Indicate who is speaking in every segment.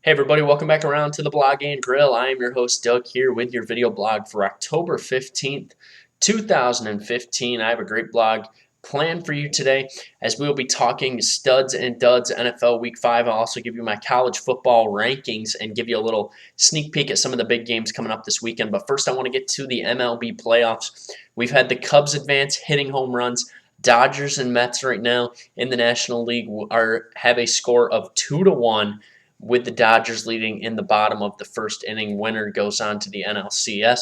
Speaker 1: Hey everybody, welcome back around to the Blog and Grill. I am your host Doug here with your video blog for October 15th, 2015. I have a great blog planned for you today as we will be talking studs and duds NFL Week 5. I'll also give you my college football rankings and give you a little sneak peek at some of the big games coming up this weekend. But first I want to get to the MLB playoffs. We've had the Cubs advance, hitting home runs. Dodgers and Mets right now in the National League have a score of 2-1. With the Dodgers leading in the bottom of the first inning. Winner goes on to the NLCS.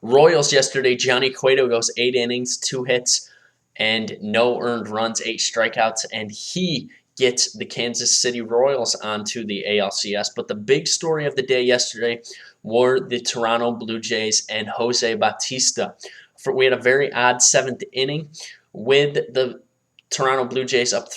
Speaker 1: Royals yesterday, Johnny Cueto goes 8 innings, 2 hits, and no earned runs, 8 strikeouts, and he gets the Kansas City Royals onto the ALCS. But the big story of the day yesterday were the Toronto Blue Jays and Jose Bautista. We had a very odd 7th inning with the Toronto Blue Jays up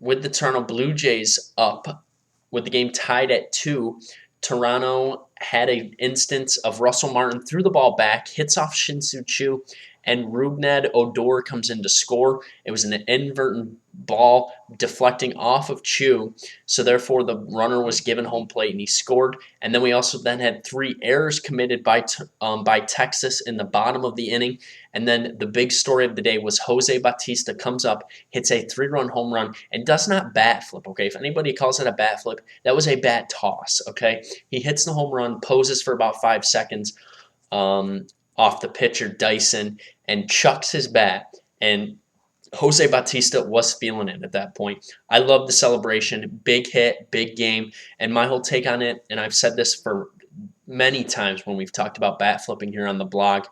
Speaker 1: with the Toronto Blue Jays up, with the game tied at 2, Toronto had an instance of Russell Martin threw the ball back, hits off Shin-Soo Choo, and Rougned Odor comes in to score. It was an inadvertent ball deflecting off of Choo, so therefore the runner was given home plate and he scored. And then we also had 3 errors committed by Texas in the bottom of the inning. And then the big story of the day was Jose Bautista comes up, hits a 3-run home run, and does not bat flip, okay? If anybody calls it a bat flip, that was a bat toss, okay? He hits the home run, poses for about 5 seconds off the pitcher, Dyson, and chucks his bat. And Jose Bautista was feeling it at that point. I love the celebration. Big hit, big game. And my whole take on it, and I've said this for many times when we've talked about bat flipping here on the blog,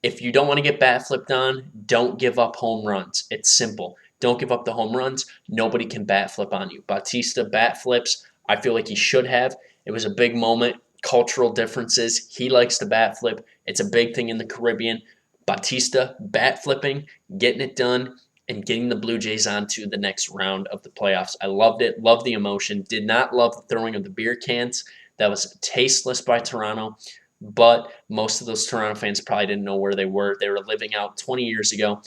Speaker 1: if you don't want to get bat flipped on, don't give up home runs. It's simple. Don't give up the home runs. Nobody can bat flip on you. Bautista bat flips. I feel like he should have. It was a big moment. Cultural differences. He likes to bat flip. It's a big thing in the Caribbean. Bautista bat flipping, getting it done, and getting the Blue Jays on to the next round of the playoffs. I loved it. Loved the emotion. Did not love the throwing of the beer cans. That was tasteless by Toronto. But most of those Toronto fans probably didn't know where they were. They were living out 20 years ago.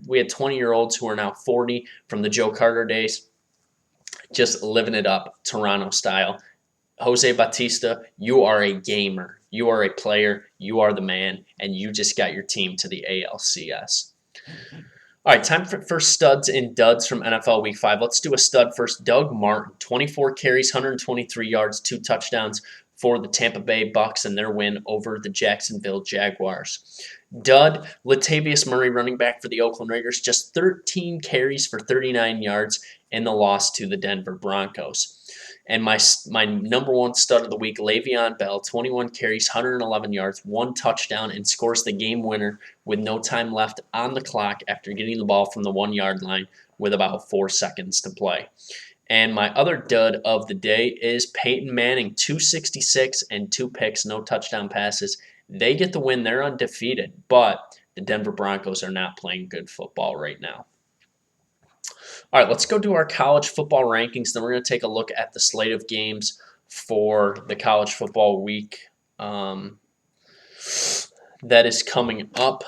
Speaker 1: We had 20-year-olds who are now 40 from the Joe Carter days, just living it up Toronto style. Jose Bautista, you are a gamer. You are a player. You are the man, and you just got your team to the ALCS. All right, time for studs and duds from NFL Week 5. Let's do a stud first. Doug Martin, 24 carries, 123 yards, 2 touchdowns for the Tampa Bay Bucks and their win over the Jacksonville Jaguars. Dud, Latavius Murray, running back for the Oakland Raiders, just 13 carries for 39 yards in the loss to the Denver Broncos. And my number one stud of the week, Le'Veon Bell, 21 carries, 111 yards, 1 touchdown, and scores the game winner with no time left on the clock after getting the ball from the 1-yard line with about 4 seconds to play. And my other dud of the day is Peyton Manning, 266 and 2 picks, no touchdown passes. They get the win. They're undefeated, but the Denver Broncos are not playing good football right now. All right, let's go do our college football rankings. Then we're going to take a look at the slate of games for the college football week that is coming up.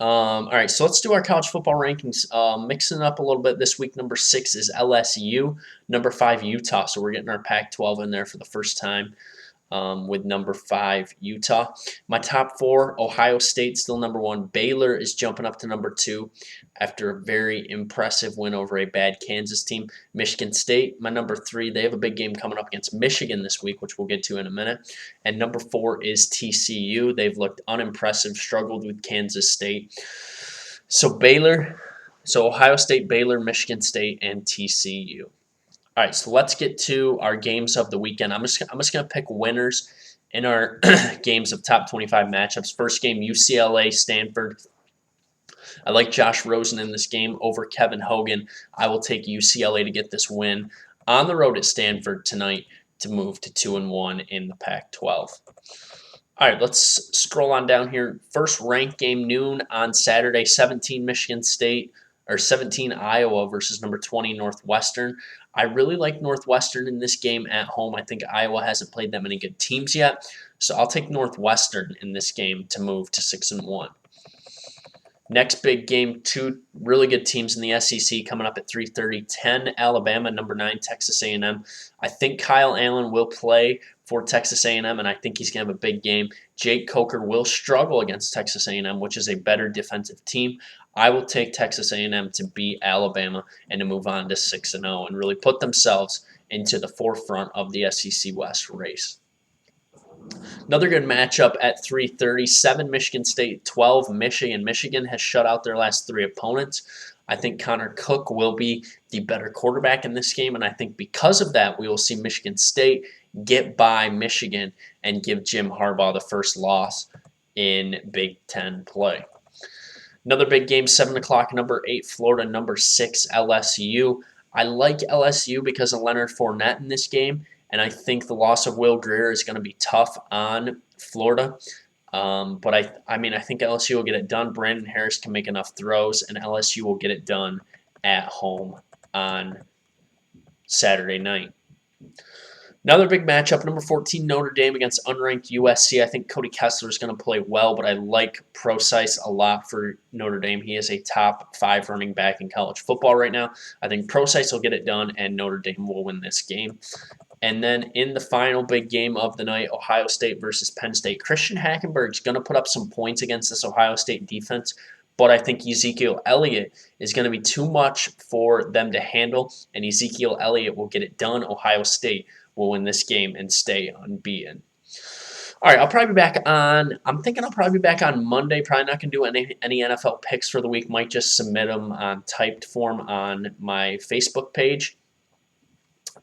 Speaker 1: All right, so let's do our college football rankings. Mixing it up a little bit this week, number 6 is LSU, number 5 Utah. So we're getting our Pac-12 in there for the first time with number 5 Utah. My top 4, Ohio State still number 1. Baylor is jumping up to number 2 after a very impressive win over a bad Kansas team. Michigan State, my number 3. They have a big game coming up against Michigan this week, which we'll get to in a minute. And number 4 is TCU. They've looked unimpressive, struggled with Kansas State. So Ohio State, Baylor, Michigan State, and TCU. All right, so let's get to our games of the weekend. I'm just going to pick winners in our games of top 25 matchups. First game, UCLA, Stanford. I like Josh Rosen in this game over Kevin Hogan. I will take UCLA to get this win on the road at Stanford tonight to move to 2-1 in the Pac-12. All right, let's scroll on down here. First ranked game, noon on Saturday, 17 Iowa versus number 20 Northwestern. I really like Northwestern in this game at home. I think Iowa hasn't played that many good teams yet, so I'll take Northwestern in this game to move to 6-1. Next big game, two really good teams in the SEC coming up at 3:30. 10 Alabama, number 9 Texas A&M. I think Kyle Allen will play for Texas A&M, and I think he's going to have a big game. Jake Coker will struggle against Texas A&M, which is a better defensive team. I will take Texas A&M to beat Alabama and to move on to 6-0 and really put themselves into the forefront of the SEC West race. Another good matchup at 3:30. 7 Michigan State, 12 Michigan. Michigan has shut out their last 3 opponents. I think Connor Cook will be the better quarterback in this game, and I think because of that, we will see Michigan State get by Michigan and give Jim Harbaugh the first loss in Big Ten play. Another big game, 7 o'clock, number 8 Florida, number 6 LSU. I like LSU because of Leonard Fournette in this game, and I think the loss of Will Grier is going to be tough on Florida. But I think LSU will get it done. Brandon Harris can make enough throws, and LSU will get it done at home on Saturday night. Another big matchup, number 14 Notre Dame against unranked USC. I think Cody Kessler is going to play well, but I like Procise a lot for Notre Dame. He is a top 5 running back in college football right now. I think Procise will get it done, and Notre Dame will win this game. And then in the final big game of the night, Ohio State versus Penn State. Christian Hackenberg is going to put up some points against this Ohio State defense, but I think Ezekiel Elliott is going to be too much for them to handle, and Ezekiel Elliott will get it done. Ohio State will win this game and stay unbeaten. All right, I'm thinking I'll probably be back on Monday. Probably not going to do any NFL picks for the week. Might just submit them on typed form on my Facebook page.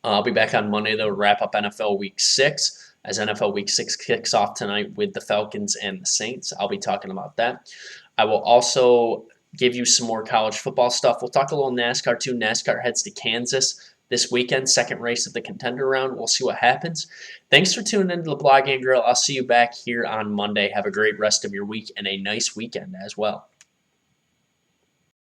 Speaker 1: I'll be back on Monday, though, to wrap up NFL Week 6. As NFL Week 6 kicks off tonight with the Falcons and the Saints, I'll be talking about that. I will also give you some more college football stuff. We'll talk a little NASCAR, too. NASCAR heads to Kansas this weekend, second race of the contender round. We'll see what happens. Thanks for tuning into the Blog and Grill. I'll see you back here on Monday. Have a great rest of your week and a nice weekend as well.